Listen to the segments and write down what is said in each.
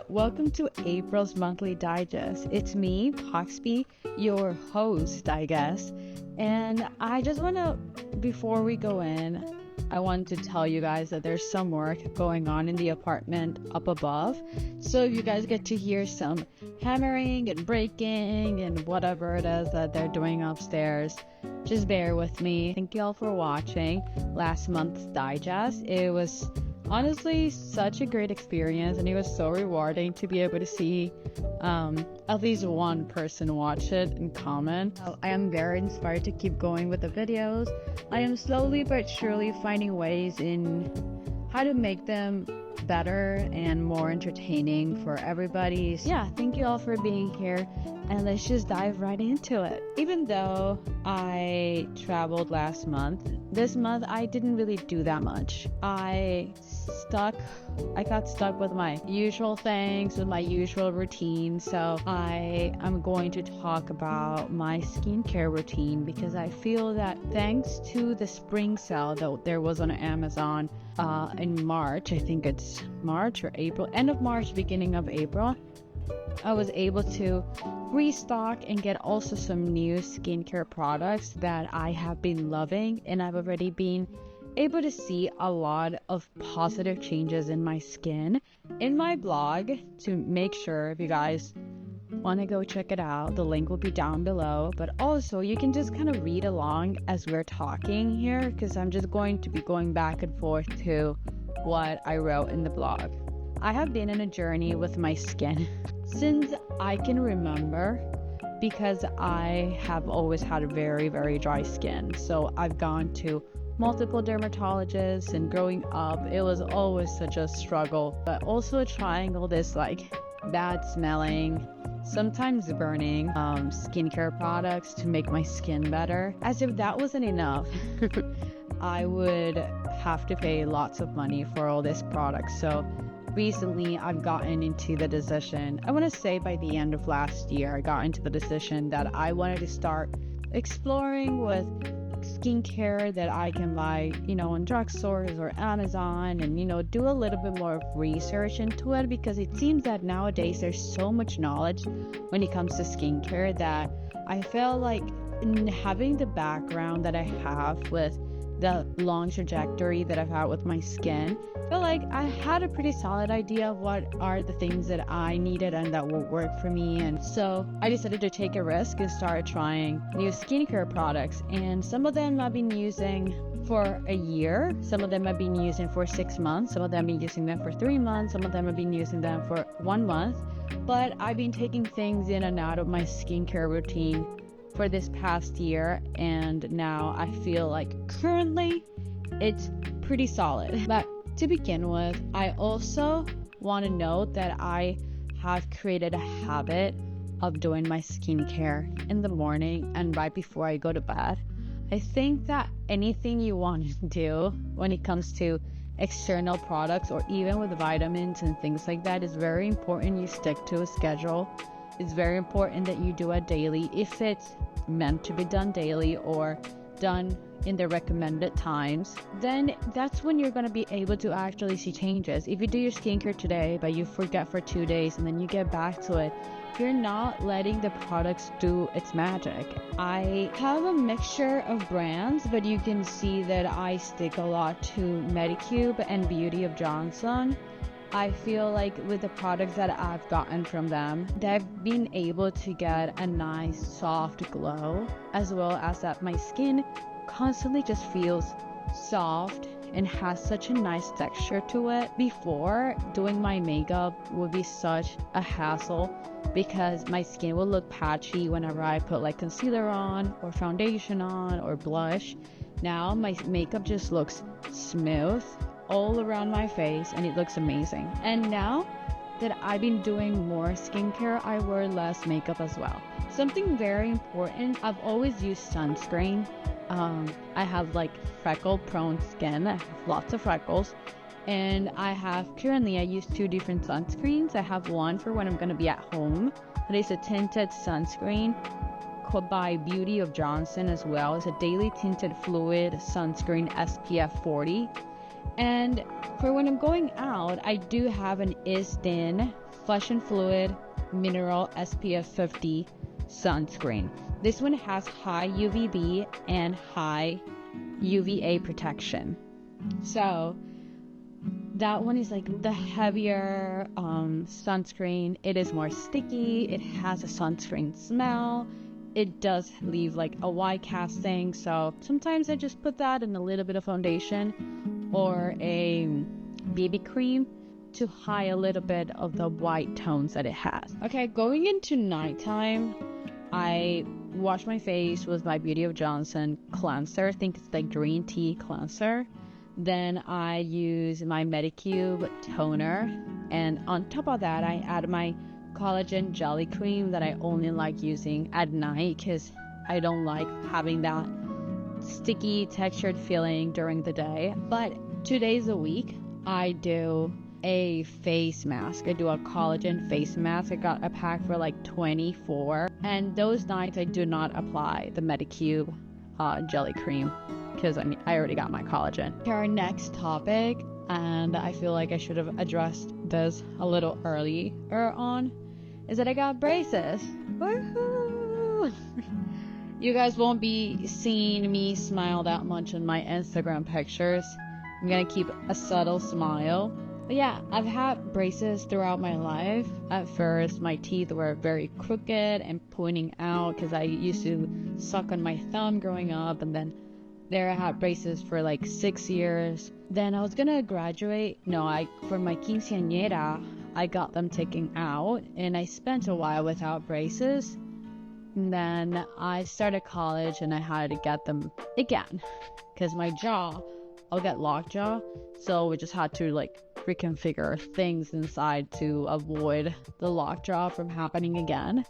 welcome to April's Monthly Digest. It's me, pawxpi, your host, I guess. And I just want to, before we go in, I want to tell you guys that there's some work going on in the apartment up above. So if you guys get to hear some hammering and breaking and whatever it is that they're doing upstairs, just bear with me. Thank you all for watching last month's digest. It was honestly such a great experience, and it was so rewarding to be able to see at least one person watch it and comment. I am very inspired to keep going with the videos. I am slowly but surely finding ways in how to make them better and more entertaining for everybody. So yeah, thank you all for being here, and let's just dive right into it. Even though I traveled last month, this month I didn't really do that much. I got stuck with my usual things, with my usual routine. So I am going to talk about my skincare routine, because I feel that thanks to the spring sale that there was on Amazon in March, I think it's March or April, end of March, beginning of April, I was able to restock and get also some new skincare products that I have been loving, and I've already been able to see a lot of positive changes in my skin. In my blog, to make sure, if you guys want to go check it out, the link will be down below, but also you can just kind of read along as we're talking here, because I'm just going to be going back and forth to what I wrote in the blog. I have been in a journey with my skin since I can remember, because I have always had very, very dry skin. So I've gone to multiple dermatologists, and growing up it was always such a struggle, but also trying all this like bad smelling, sometimes burning skincare products to make my skin better. As if that wasn't enough, I would have to pay lots of money for all this product. So recently I've gotten into the decision, I want to say by the end of last year, I got into the decision that I wanted to start exploring with skincare that I can buy, on drugstores or Amazon, and do a little bit more of research into it, because it seems that nowadays there's so much knowledge when it comes to skincare that I feel like, having the background that I have with the long trajectory that I've had with my skin, I feel like I had a pretty solid idea of what are the things that I needed and that will work for me. And so I decided to take a risk and start trying new skincare products. And some of them I've been using for a year, some of them I've been using for 6 months, some of them I've been using them for 3 months, some of them I've been using them for 1 month. But I've been taking things in and out of my skincare routine for this past year, and now I feel like currently it's pretty solid. But to begin with, I also want to note that I have created a habit of doing my skincare in the morning and right before I go to bed. I think that anything you want to do when it comes to external products, or even with vitamins and things like that, is very important you stick to a schedule. It's very important that you do it daily, if it's meant to be done daily or done in the recommended times. Then that's when you're going to be able to actually see changes. If you do your skincare today but you forget for 2 days and then you get back to it, you're not letting the products do its magic. I have a mixture of brands, but you can see that I stick a lot to Medicube and Beauty of Johnson. I feel like with the products that I've gotten from them, they've been able to get a nice soft glow, as well as that my skin constantly just feels soft and has such a nice texture to it. Before, doing my makeup would be such a hassle, because my skin will look patchy whenever I put like concealer on or foundation on or blush. Now my makeup just looks smooth all around my face, and it looks amazing. And now that I've been doing more skincare, I wear less makeup as well. Something very important, I've always used sunscreen. I have like freckle prone skin, I have lots of freckles, and I use 2 different sunscreens. I have one for when I'm going to be at home, that is a tinted sunscreen by Beauty of Johnson, as well as a daily tinted fluid sunscreen SPF 40. And for when I'm going out, I do have an Istin Flesh and Fluid Mineral SPF 50 sunscreen. This one has high UVB and high UVA protection. So that one is like the heavier sunscreen. It is more sticky. It has a sunscreen smell. It does leave like a white casting. So sometimes I just put that in a little bit of foundation or a BB cream to hide a little bit of the white tones that it has. Okay, going into nighttime, I wash my face with my Beauty of Johnson cleanser. I think it's like green tea cleanser. Then I use my Medicube toner, and on top of that I add my collagen jelly cream that I only like using at night because I don't like having that sticky textured feeling during the day. But 2 days a week I do a face mask. I do a collagen face mask. I got a pack for like 24, and those nights I do not apply the Medicube jelly cream because I already got my collagen. Our next topic, and I feel like I should have addressed this a little earlier on, is that I got braces. Woohoo! You guys won't be seeing me smile that much in my Instagram pictures. I'm gonna keep a subtle smile. But yeah, I've had braces throughout my life. At first, my teeth were very crooked and pointing out because I used to suck on my thumb growing up, and then there I had braces for like 6 years. Then I was gonna graduate. For my quinceañera, I got them taken out, and I spent a while without braces. And then I started college, and I had to get them again because my jaw, I'll get lockjaw, so we just had to like reconfigure things inside to avoid the lockjaw from happening again.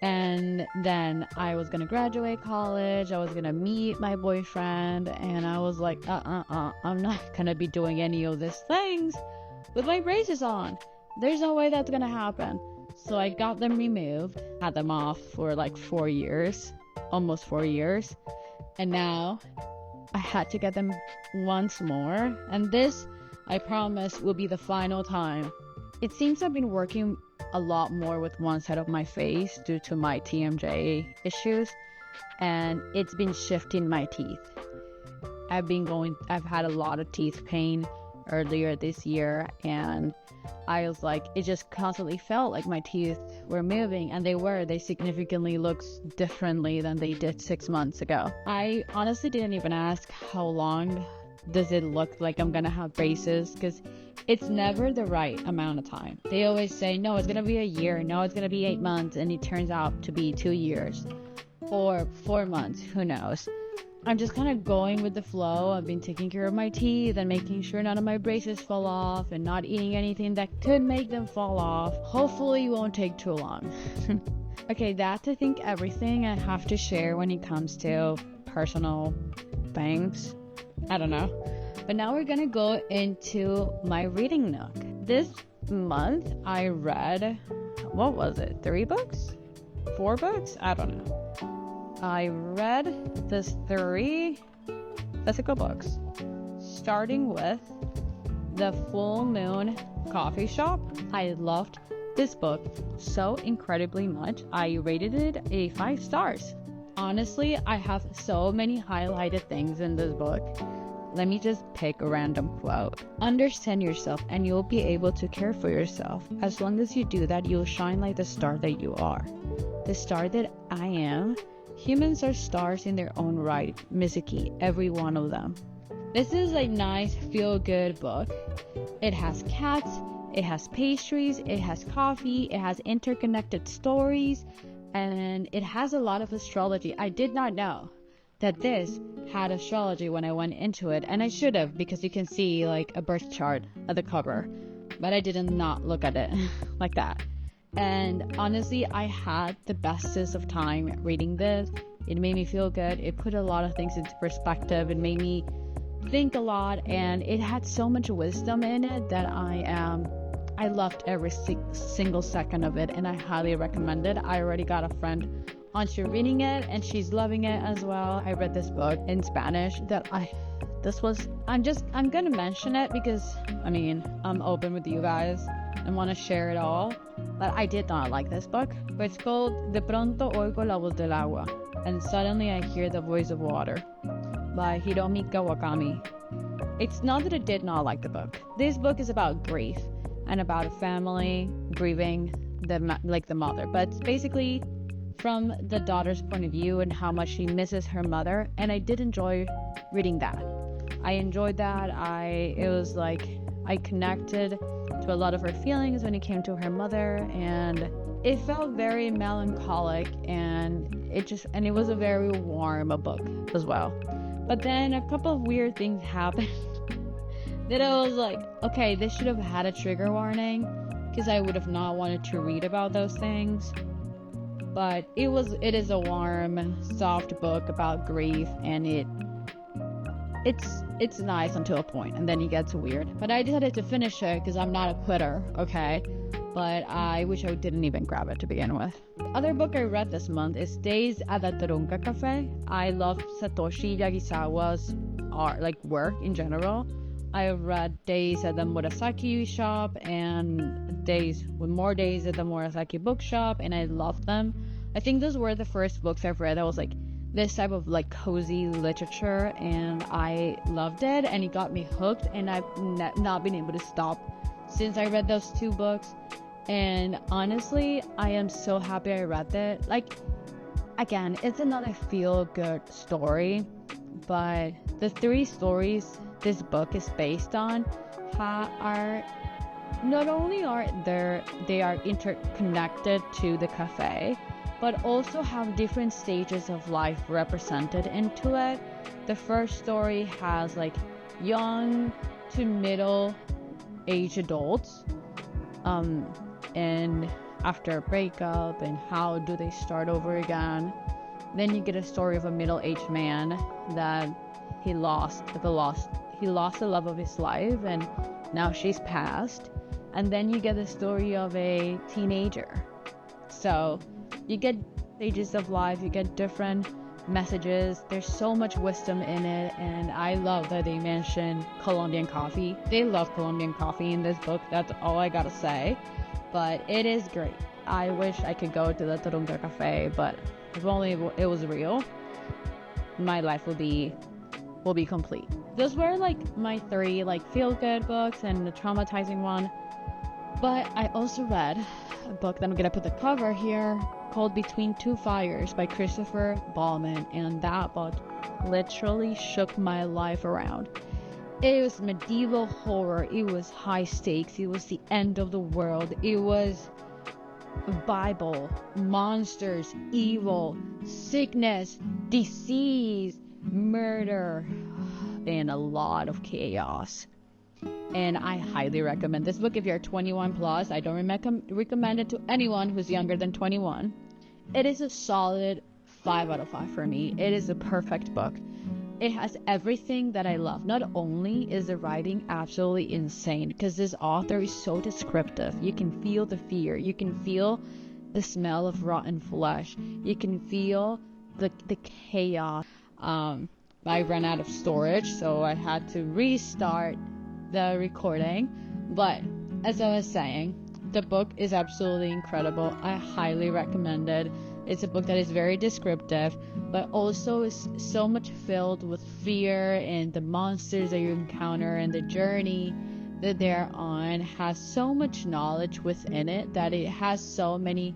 And then I was gonna graduate college, I was gonna meet my boyfriend, and I was like, I'm not gonna be doing any of these things with my braces on. There's no way that's gonna happen. So I got them removed, had them off for like 4 years, almost 4 years, and now I had to get them once more, and this, I promise, will be the final time. It seems I've been working a lot more with one side of my face due to my TMJ issues, and it's been shifting my teeth. I've had a lot of teeth pain earlier this year, and I was like, it just constantly felt like my teeth were moving, and they significantly looked differently than they did 6 months ago. I honestly didn't even ask how long does it look like I'm gonna have braces, because it's never the right amount of time. They always say, no, it's gonna be a year, no, it's gonna be 8 months, and it turns out to be 2 years or 4 months, who knows. I'm just kind of going with the flow. I've been taking care of my teeth and making sure none of my braces fall off and not eating anything that could make them fall off. Hopefully it won't take too long. Okay, that's I think everything I have to share when it comes to personal things. I don't know. But now we're gonna go into my reading nook. This month I read, what was it, 3 books? 4 books? I don't know. I read this 3 physical books, starting with The Full Moon Coffee Shop. I loved this book so incredibly much. I rated it a 5 stars. Honestly, I have so many highlighted things in this book. Let me just pick a random quote. Understand yourself and you'll be able to care for yourself. As long as you do that, you'll shine like the star that you are. The star that I am. Humans are stars in their own right, Mizuki, every one of them. This is a nice feel-good book. It has cats, it has pastries, it has coffee, it has interconnected stories, and it has a lot of astrology. I did not know that this had astrology when I went into it, and I should have, because you can see like a birth chart at the cover, but I did not look at it like that. And honestly, I had the bestest of time reading this. It made me feel good. It put a lot of things into perspective. It made me think a lot, and it had so much wisdom in it that I loved every single second of it, and I highly recommend it. I already got a friend onto reading it, and she's loving it as well. I read this book in Spanish that I'm gonna mention it because I mean I'm open with you guys and want to share it all, but I did not like this book. But it's called De pronto oigo la voz del agua, and suddenly I hear the voice of water, by Hiromi Kawakami. It's not that I did not like the book. This book is about grief and about a family grieving the mother, but it's basically from the daughter's point of view and how much she misses her mother, and I did enjoy reading that. I enjoyed that. It was like I connected to a lot of her feelings when it came to her mother, and it felt very melancholic, and it was a very warm book as well. But then a couple of weird things happened that I was like, okay, this should have had a trigger warning, because I would have not wanted to read about those things. But it is a warm, soft book about grief, and it's nice until a point, and then it gets weird. But I decided to finish it because I'm not a quitter, okay? But I wish I didn't even grab it to begin with. The other book I read this month is Days at the Tarunka Cafe. I love Satoshi Yagisawa's art, work in general. I read Days at the Murasaki shop and More Days at the Murasaki bookshop, and I loved them. I think those were the first books I've read that was this type of cozy literature, and I loved it, and it got me hooked, and I've not been able to stop since I read those two books. And honestly, I am so happy I read that. Again, it's another feel-good story, but the three stories this book is based on are not only they are interconnected to the cafe, but also have different stages of life represented into it. The first story has young to middle age adults, and after a breakup, and how do they start over again. Then you get a story of a middle-aged man that he lost the love of his life, and now she's passed. And then you get the story of a teenager. So you get stages of life, you get different messages. There's so much wisdom in it, and I love that they mention Colombian coffee. They love Colombian coffee in this book. That's all I gotta say. But it is great. I wish I could go to the Tarunka Cafe, but if only it was real, my life will be complete. Those were my three feel-good books and the traumatizing one. But I also read a book that I'm gonna put the cover here, called Between Two Fires by Christopher Ballman, and that book literally shook my life around. It was medieval horror, it was high stakes, it was the end of the world, it was Bible, monsters, evil, sickness, disease, murder, and a lot of chaos. And I highly recommend this book if you're 21 plus. I don't recommend it to anyone who's younger than 21. It is a solid 5 out of 5 for me. It is a perfect book. It has everything that I love. Not only is the writing absolutely insane, because this author is so descriptive. You can feel the fear. You can feel the smell of rotten flesh. You can feel the chaos. I ran out of storage, so I had to restart the recording. But as I was saying, the book is absolutely incredible. I highly recommend it. It's a book that is very descriptive, but also is so much filled with fear, and the monsters that you encounter and the journey that they're on has so much knowledge within it that it has so many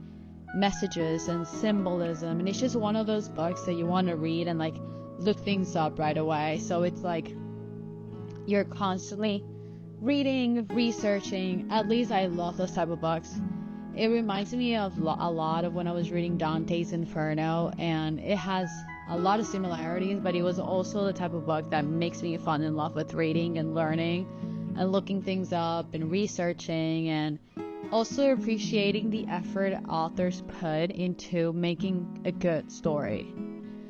messages and symbolism, and it's just one of those books that you want to read and look things up right away. So it's you're constantly reading, researching. At least I love those type of books. It reminds me of a lot of when I was reading Dante's Inferno, and it has a lot of similarities, but it was also the type of book that makes me fall in love with reading and learning and looking things up and researching, and also appreciating the effort authors put into making a good story.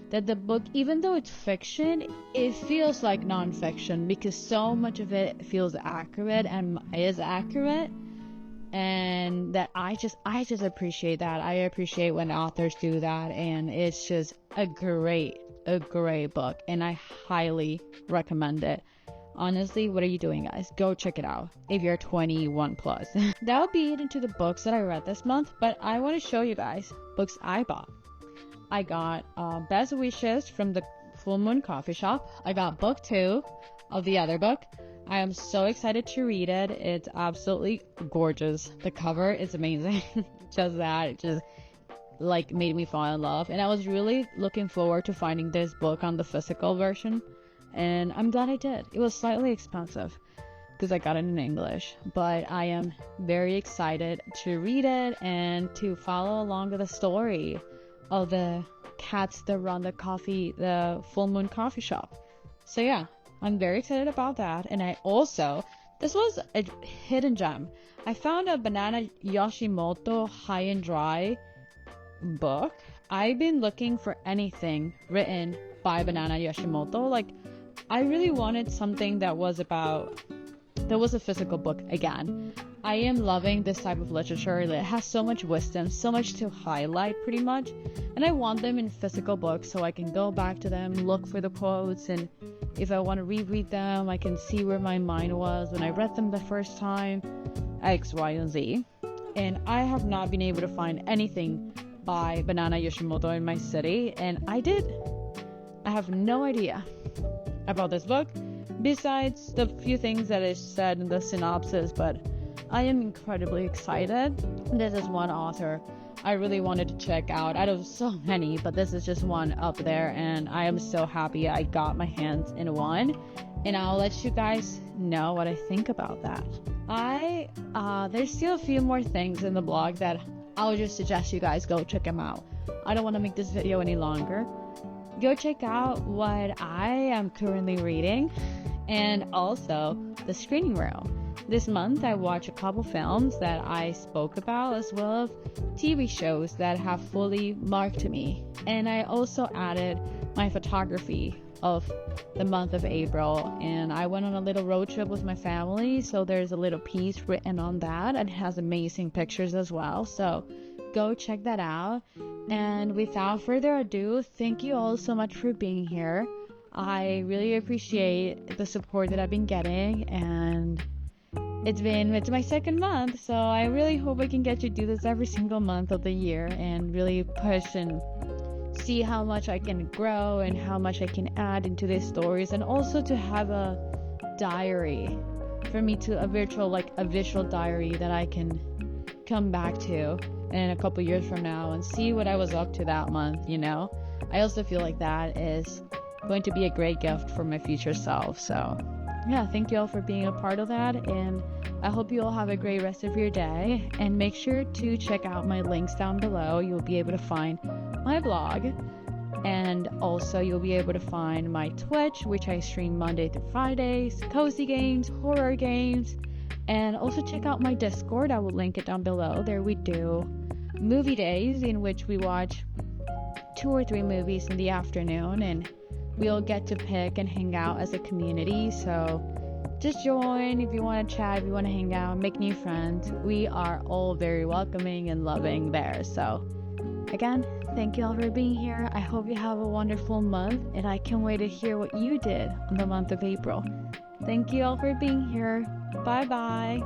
That the book, even though it's fiction, it feels like non-fiction because so much of it feels accurate and is accurate. And that I just appreciate that. I appreciate when authors do that, and it's just a great a great book and I highly recommend it. Honestly, what are you doing, guys? Go check it out if you're 21 plus. That'll be it into the books that I read this month, but I want to show you guys books I bought. I got Best Wishes from the Full Moon Coffee Shop. I got book 2 of the other book. I am so excited to read it. It's absolutely gorgeous. The cover is amazing. Just that, it just like made me fall in love. And I was really looking forward to finding this book on the physical version. And I'm glad I did. It was slightly expensive because I got it in English, but I am very excited to read it and to follow along with the story of the cats that run the Full Moon Coffee Shop. So yeah, I'm very excited about that. And I also, this was a hidden gem. I found a Banana Yoshimoto High and Dry book. I've been looking for anything written by Banana Yoshimoto. Like, I really wanted something that was a physical book again. I am loving this type of literature. It has so much wisdom, so much to highlight pretty much. And I want them in physical books so I can go back to them, look for the quotes, and if I want to reread them, I can see where my mind was when I read them the first time, X, Y, and Z. And I have not been able to find anything by Banana Yoshimoto in my city, and I have no idea about this book besides the few things that is said in the synopsis, but I am incredibly excited. This is one author I really wanted to check out out of so many, but this is just one up there, and I am so happy I got my hands in one, and I'll let you guys know what I think about that. There's still a few more things in the blog that I'll just suggest you guys go check them out. I don't want to make this video any longer. Go check out what I am currently reading and also the screening room. This month I watched a couple films that I spoke about, as well as TV shows that have fully marked me. And I also added my photography of the month of April, and I went on a little road trip with my family, so there's a little piece written on that, and it has amazing pictures as well, so go check that out. And without further ado, thank you all so much for being here. I really appreciate the support that I've been getting, and it's my second month, so I really hope I can get to do this every single month of the year and really push and see how much I can grow and how much I can add into these stories, and also to have a diary for me, to a visual diary that I can come back to in a couple years from now and see what I was up to that month, you know. I also feel like that is going to be a great gift for my future self. So yeah, thank you all for being a part of that, and I hope you all have a great rest of your day, and make sure to check out my links down below. You'll be able to find my blog, and also you'll be able to find my Twitch, which I stream Monday through Fridays, cozy games, horror games, and also check out my Discord. I will link it down below. There we do movie days in which we watch 2 or 3 movies in the afternoon, and we'll get to pick and hang out as a community. So just join if you want to chat, if you want to hang out, make new friends. We are all very welcoming and loving there. So again, thank you all for being here. I hope you have a wonderful month, and I can't wait to hear what you did on the month of April. Thank you all for being here. Bye bye.